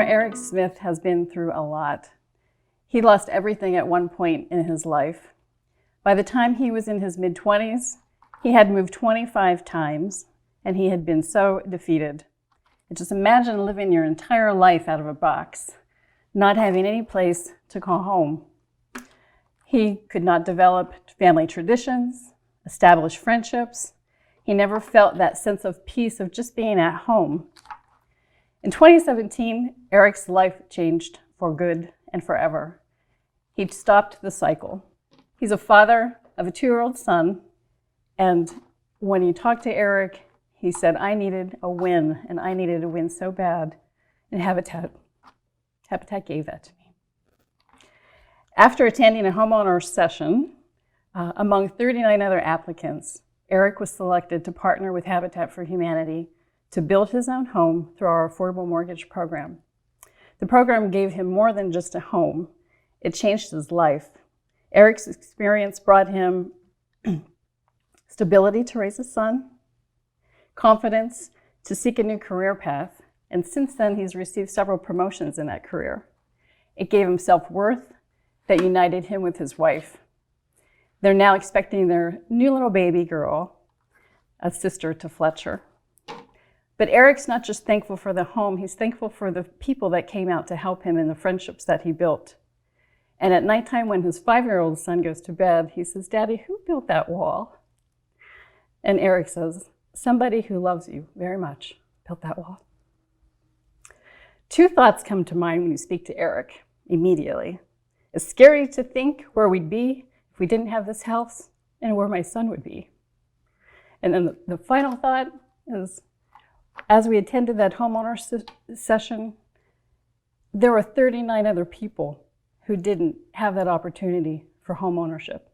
Eric Smith has been through a lot. He lost everything at one point in his life. By the time he was in his mid-20s, he had moved 25 times, and he had been so defeated. And just imagine living your entire life out of a box, not having any place to call home. He could not develop family traditions, establish friendships. He never felt that sense of peace of just being at home. In 2017, Eric's life changed for good and forever. He stopped the cycle. He's a father of a 2-year-old son, and when he talked to Eric, he said, I needed a win, and I needed a win so bad, and Habitat gave that to me. After attending a homeowner session, among 39 other applicants, Eric was selected to partner with Habitat for Humanity to build his own home through our affordable mortgage program. The program gave him more than just a home. It changed his life. Eric's experience brought him stability to raise a son, confidence to seek a new career path, and since then he's received several promotions in that career. It gave him self-worth that united him with his wife. They're now expecting their new little baby girl, a sister to Fletcher. But Eric's not just thankful for the home, he's thankful for the people that came out to help him and the friendships that he built. And at nighttime when his 5-year-old son goes to bed, he says, Daddy, who built that wall? And Eric says, somebody who loves you very much built that wall. 2 thoughts come to mind when you speak to Eric immediately. It's scary to think where we'd be if we didn't have this house and where my son would be. And then the final thought is, as we attended that homeowner session, there were 39 other people who didn't have that opportunity for home ownership.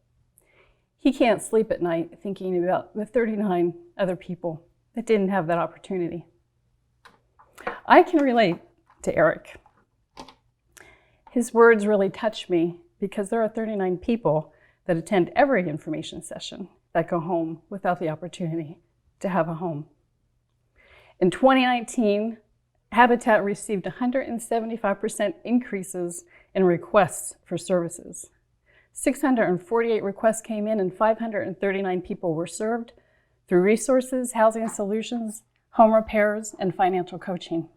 He can't sleep at night thinking about the 39 other people that didn't have that opportunity. I can relate to Eric. His words really touch me because there are 39 people that attend every information session that go home without the opportunity to have a home. In 2019, Habitat received 175% increases in requests for services. 648 requests came in and 539 people were served through resources, housing solutions, home repairs, and financial coaching.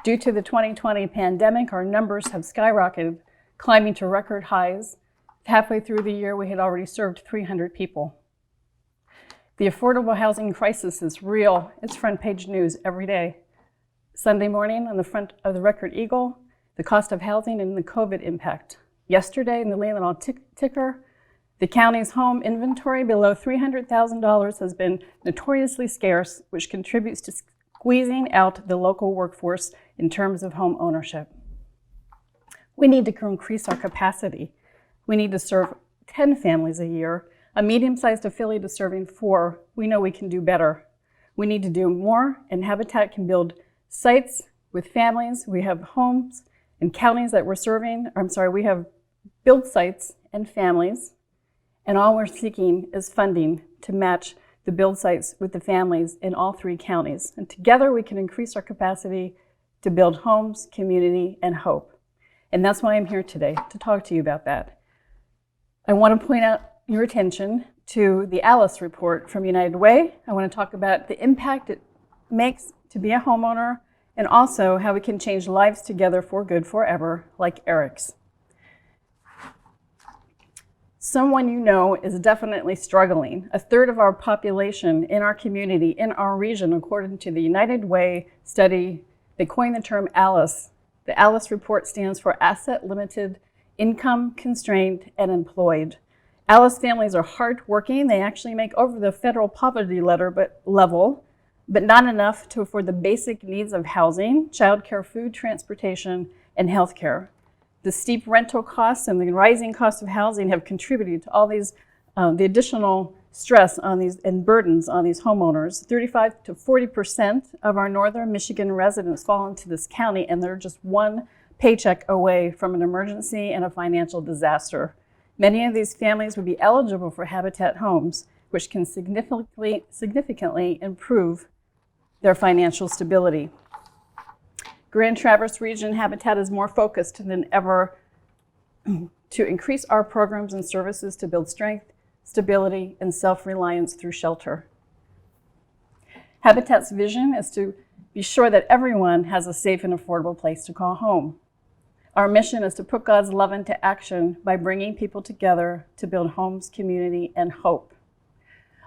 Due to the 2020 pandemic, our numbers have skyrocketed, climbing to record highs. Halfway through the year, we had already served 300 people. The affordable housing crisis is real. It's front page news every day. Sunday morning on the front of the Record Eagle, the cost of housing and the COVID impact. Yesterday in the Leland Ticker, the county's home inventory below $300,000 has been notoriously scarce, which contributes to squeezing out the local workforce in terms of home ownership. We need to increase our capacity. We need to serve 10 families a year. A medium-sized affiliate is serving 4. We know we can do better. We need to do more, and Habitat can build sites with families. We have homes and counties that we're serving. We have build sites and families, and all we're seeking is funding to match the build sites with the families in all 3 counties. And together we can increase our capacity to build homes, community, and hope. And that's why I'm here today, to talk to you about that. I want to point out your attention to the Alice report from United Way. I want to talk about the impact it makes to be a homeowner and also how we can change lives together for good forever, like Eric's. Someone you know is definitely struggling. 1/3 of our population in our community, in our region, according to the United Way study, they coined the term ALICE. The ALICE report stands for Asset Limited, Income Constrained, and Employed. ALICE families are hardworking. They actually make over the federal poverty level, but not enough to afford the basic needs of housing, childcare, food, transportation, and healthcare. The steep rental costs and the rising cost of housing have contributed to all these, the additional stress on these and burdens on these homeowners. 35 to 40% of our northern Michigan residents fall into this county, and they're just one paycheck away from an emergency and a financial disaster. Many of these families would be eligible for Habitat homes, which can significantly improve their financial stability. Grand Traverse Region Habitat is more focused than ever to increase our programs and services to build strength, stability, and self-reliance through shelter. Habitat's vision is to be sure that everyone has a safe and affordable place to call home. Our mission is to put God's love into action by bringing people together to build homes, community, and hope.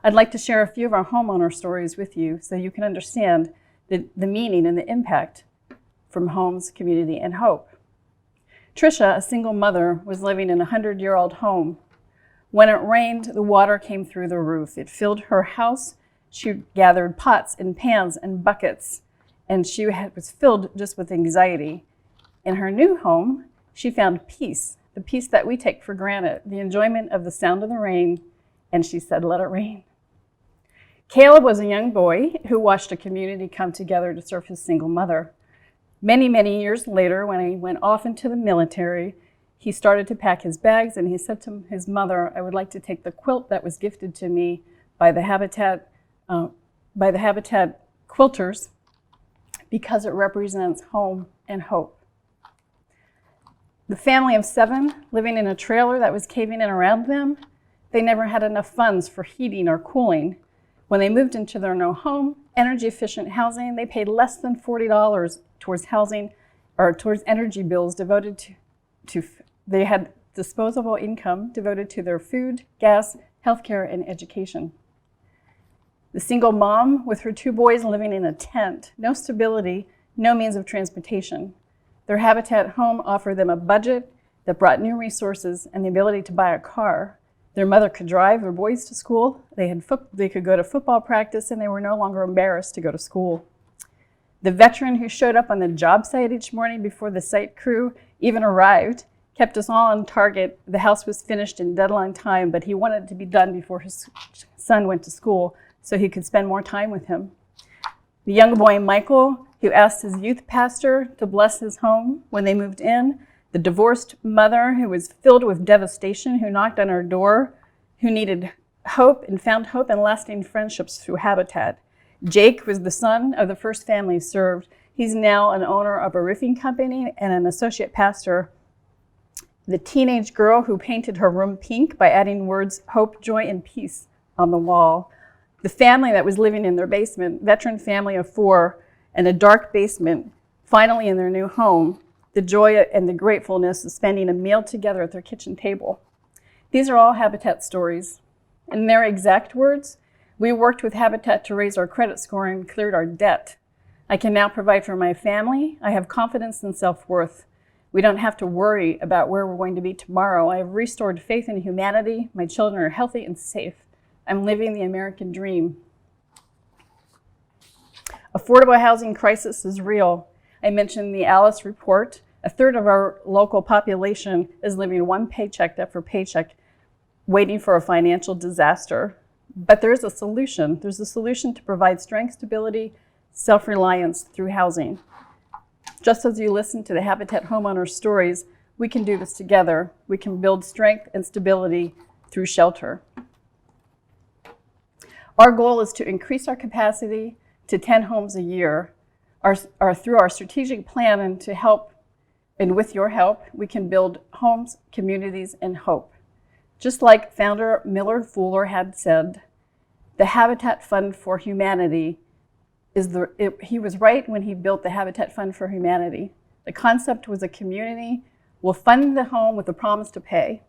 I'd like to share a few of our homeowner stories with you so you can understand the meaning and the impact from homes, community, and hope. Tricia, a single mother, was living in a 100-year-old home. When it rained, the water came through the roof. It filled her house. She gathered pots and pans and buckets, and she was filled just with anxiety. In her new home, she found peace, the peace that we take for granted, the enjoyment of the sound of the rain, and she said, "Let it rain." Caleb was a young boy who watched a community come together to serve his single mother. Many, many years later, when he went off into the military, he started to pack his bags, and he said to his mother, "I would like to take the quilt that was gifted to me by the Habitat quilters because it represents home and hope." The family of 7 living in a trailer that was caving in around them, they never had enough funds for heating or cooling. When they moved into their new home, energy-efficient housing, they paid less than $40 towards housing or towards energy bills devoted to they had disposable income devoted to their food, gas, healthcare, and education. The single mom with her 2 boys living in a tent, no stability, no means of transportation. Their Habitat home offered them a budget that brought new resources and the ability to buy a car. Their mother could drive their boys to school, they could go to football practice, and they were no longer embarrassed to go to school. The veteran who showed up on the job site each morning before the site crew even arrived kept us all on target. The house was finished in deadline time, but he wanted it to be done before his son went to school so he could spend more time with him. The young boy, Michael, who asked his youth pastor to bless his home when they moved in. The divorced mother who was filled with devastation, who knocked on our door, who needed hope and found hope and lasting friendships through Habitat. Jake was the son of the first family served. He's now an owner of a roofing company and an associate pastor. The teenage girl who painted her room pink by adding words hope, joy, and peace on the wall. The family that was living in their basement, veteran family of 4, in a dark basement, finally in their new home, the joy and the gratefulness of spending a meal together at their kitchen table. These are all Habitat stories. In their exact words, we worked with Habitat to raise our credit score and cleared our debt. I can now provide for my family. I have confidence and self-worth. We don't have to worry about where we're going to be tomorrow. I have restored faith in humanity. My children are healthy and safe. I'm living the American dream. Affordable housing crisis is real. I mentioned the Alice report. 1/3 of our local population is living one paycheck after paycheck, waiting for a financial disaster. But there is a solution. There's a solution to provide strength, stability, self-reliance through housing. Just as you listen to the Habitat homeowner stories, we can do this together. We can build strength and stability through shelter. Our goal is to increase our capacity to 10 homes a year. Through our strategic plan and with your help, we can build homes, communities, and hope. Just like founder Millard Fuller had said, the Habitat Fund for Humanity he was right when he built the Habitat Fund for Humanity. The concept was a community will fund the home with a promise to pay.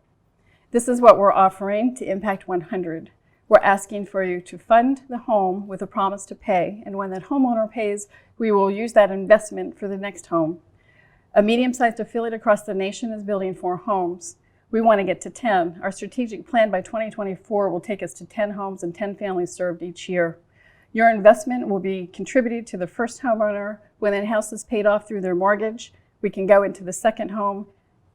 This is what we're offering to Impact 100. We're asking for you to fund the home with a promise to pay, and when that homeowner pays, we will use that investment for the next home. A medium-sized affiliate across the nation is building 4 homes. We want to get to 10. Our strategic plan by 2024 will take us to 10 homes and 10 families served each year. Your investment will be contributed to the first homeowner. When that house is paid off through their mortgage, we can go into the second home.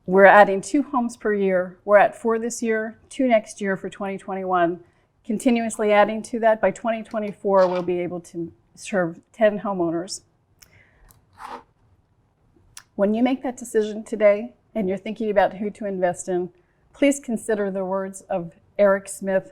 We're adding 2 homes per year. We're at 4 this year, 2 next year for 2021. Continuously adding to that, by 2024, we'll be able to serve 10 homeowners. When you make that decision today and you're thinking about who to invest in, please consider the words of Eric Smith,